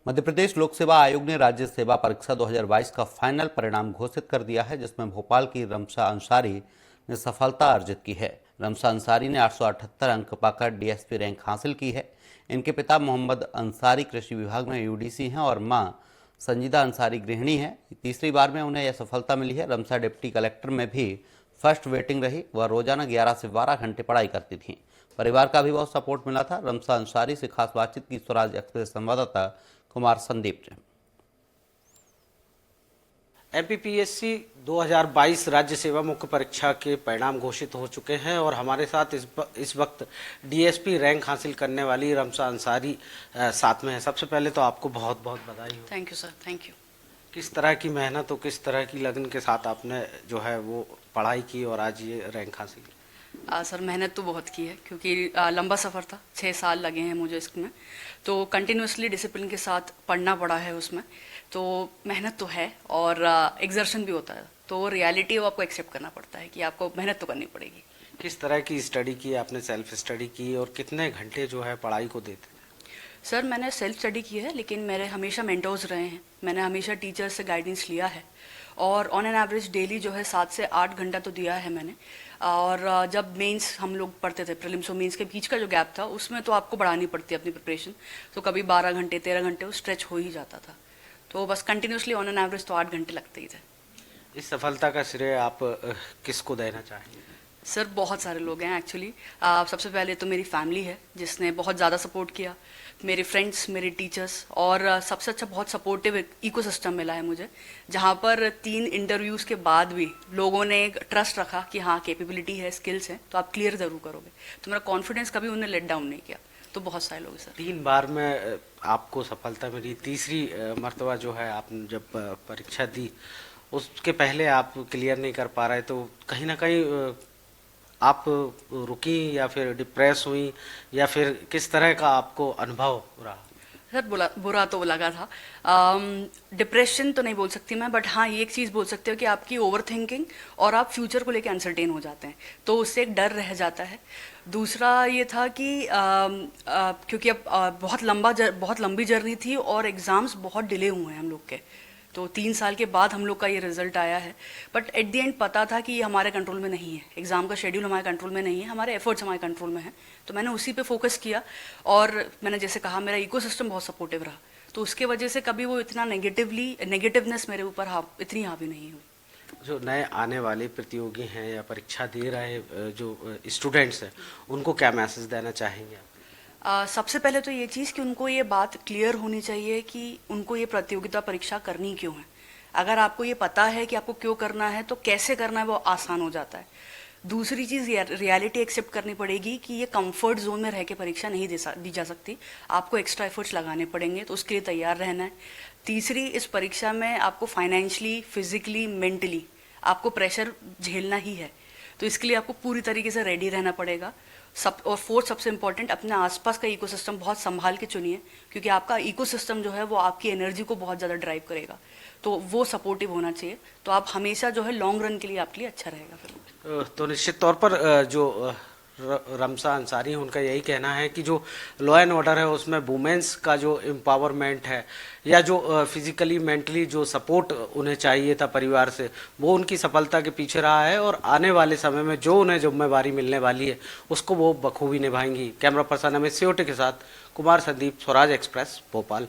मध्य प्रदेश लोक सेवा आयोग ने राज्य सेवा परीक्षा 2022 का फाइनल परिणाम घोषित कर दिया है, जिसमें भोपाल की रमशा अंसारी ने सफलता अर्जित की है। रमशा अंसारी ने 878 अंक पाकर डीएसपी रैंक हासिल की है। इनके पिता मोहम्मद अंसारी कृषि विभाग में यूडीसी हैं और मां संजीदा अंसारी गृहिणी है। तीसरी बार में उन्हें यह सफलता मिली है। रमशा डिप्टी कलेक्टर में भी फर्स्ट वेटिंग रही। वह रोजाना 11 से 12 घंटे पढ़ाई करती थी। परिवार का भी बहुत सपोर्ट मिला था। रमशा अंसारी से खास बातचीत की स्वराज एक्सप्रेस संवाददाता कुमार संदीप ने। एमपीपीएससी 2022 राज्य सेवा मुख्य परीक्षा के परिणाम घोषित हो चुके हैं और हमारे साथ इस वक्त डीएसपी रैंक हासिल करने वाली रमशा अंसारी साथ में है। सबसे पहले तो आपको बहुत बहुत बधाई हो। Thank you sir, thank you. किस तरह की मेहनत और किस तरह की लगन के साथ आपने जो है वो पढ़ाई की और आज ये रैंक हासिल की? सर मेहनत तो बहुत की है, क्योंकि लंबा सफ़र था, 6 साल लगे हैं मुझे इसमें। तो कंटिन्यूसली डिसिप्लिन के साथ पढ़ना पड़ा है उसमें, तो मेहनत तो है और एग्जर्शन भी होता है। तो रियलिटी वो आपको एक्सेप्ट करना पड़ता है कि आपको मेहनत तो करनी पड़ेगी। किस तरह की स्टडी की आपने, सेल्फ स्टडी की और कितने घंटे जो है पढ़ाई को देते? सर मैंने सेल्फ स्टडी की है, लेकिन मेरे हमेशा मेंटोर्स रहे हैं। मैंने हमेशा टीचर से गाइडेंस लिया है और ऑन एन एवरेज डेली जो है 7 से 8 घंटा तो दिया है मैंने। और जब मेंस हम लोग पढ़ते थे, प्रीलिम्स और मेंस के बीच का जो गैप था, उसमें तो आपको बढ़ानी पड़ती है अपनी प्रिपरेशन। तो कभी 12 घंटे 13 घंटे वो स्ट्रेच हो ही जाता था। तो बस कंटिन्यूसली ऑन एन एवरेज तो 8 घंटे लगते ही थे। इस सफलता का श्रेय आप किसको देना चाहेंगे? सर बहुत सारे लोग हैं एक्चुअली। सबसे पहले तो मेरी फैमिली है, जिसने बहुत ज़्यादा सपोर्ट किया। मेरे फ्रेंड्स, मेरे टीचर्स, और सबसे अच्छा बहुत सपोर्टिव इकोसिस्टम मिला है मुझे, जहाँ पर 3 इंटरव्यूज़ के बाद भी लोगों ने ट्रस्ट रखा कि हाँ कैपेबिलिटी है, स्किल्स हैं, तो आप क्लियर ज़रूर करोगे। तो मेरा कॉन्फिडेंस कभी उन्हें लेट डाउन नहीं किया। तो बहुत सारे लोग सर। 3 बार में आपको सफलता मिली, तीसरी मर्तबा जो है आपने जब परीक्षा दी उसके पहले आप क्लियर नहीं कर पा रहे, तो कहीं ना कहीं आप रुकी या फिर डिप्रेस हुई या फिर किस तरह का आपको अनुभव रहा? सर बुरा तो लगा था। डिप्रेशन तो नहीं बोल सकती मैं, बट हाँ ये एक चीज़ बोल सकते हो कि आपकी ओवर थिंकिंग और आप फ्यूचर को लेकर अनसर्टेन हो जाते हैं, तो उससे एक डर रह जाता है। दूसरा ये था कि क्योंकि अब बहुत लंबी जर्नी थी और एग्ज़ाम्स बहुत डिले हुए हैं हम लोग के। तो 3 साल के बाद हम लोग का ये रिजल्ट आया है, बट एट द एंड पता था कि ये हमारे कंट्रोल में नहीं है। एग्ज़ाम का शेड्यूल हमारे कंट्रोल में नहीं है, हमारे एफर्ट्स हमारे कंट्रोल में हैं। तो मैंने उसी पे फोकस किया और मैंने जैसे कहा मेरा इकोसिस्टम बहुत सपोर्टिव रहा, तो उसके वजह से कभी वो इतना नेगेटिवनेस मेरे ऊपर इतनी हावी नहीं हुई। जो नए आने वाले प्रतियोगी हैं या परीक्षा दे रहे जो स्टूडेंट्स हैं, उनको क्या मैसेज देना चाहेंगे आप? सबसे पहले तो ये चीज़ कि उनको ये बात क्लियर होनी चाहिए कि उनको ये प्रतियोगिता परीक्षा करनी क्यों है। अगर आपको ये पता है कि आपको क्यों करना है, तो कैसे करना है वो आसान हो जाता है। दूसरी चीज़ रियलिटी एक्सेप्ट करनी पड़ेगी कि ये कंफर्ट जोन में रह के परीक्षा नहीं दी जा सकती। आपको एक्स्ट्रा एफर्ट्स लगाने पड़ेंगे, तो उसके लिए तैयार रहना है। तीसरी, इस परीक्षा में आपको फाइनेंशियली, फिजिकली, मेंटली आपको प्रेशर झेलना ही है, तो इसके लिए आपको पूरी तरीके से रेडी रहना पड़ेगा। और फोर्थ सबसे इम्पॉर्टेंट, अपने आसपास का इकोसिस्टम बहुत संभाल के चुनिए, क्योंकि आपका इकोसिस्टम जो है वो आपकी एनर्जी को बहुत ज़्यादा ड्राइव करेगा, तो वो सपोर्टिव होना चाहिए। तो आप हमेशा जो है लॉन्ग रन के लिए आपके लिए अच्छा रहेगा फिर। तो निश्चित तौर पर जो रमशा अंसारी हैं उनका यही कहना है कि जो लॉ एंड ऑर्डर है उसमें वुमेन्स का जो एम्पावरमेंट है या जो फिजिकली मेंटली जो सपोर्ट उन्हें चाहिए था परिवार से, वो उनकी सफलता के पीछे रहा है और आने वाले समय में जो उन्हें जिम्मेवारी मिलने वाली है उसको वो बखूबी निभाएंगी। कैमरा पर्सन अमित सियोटे के साथ कुमार संदीप, स्वराज एक्सप्रेस, भोपाल।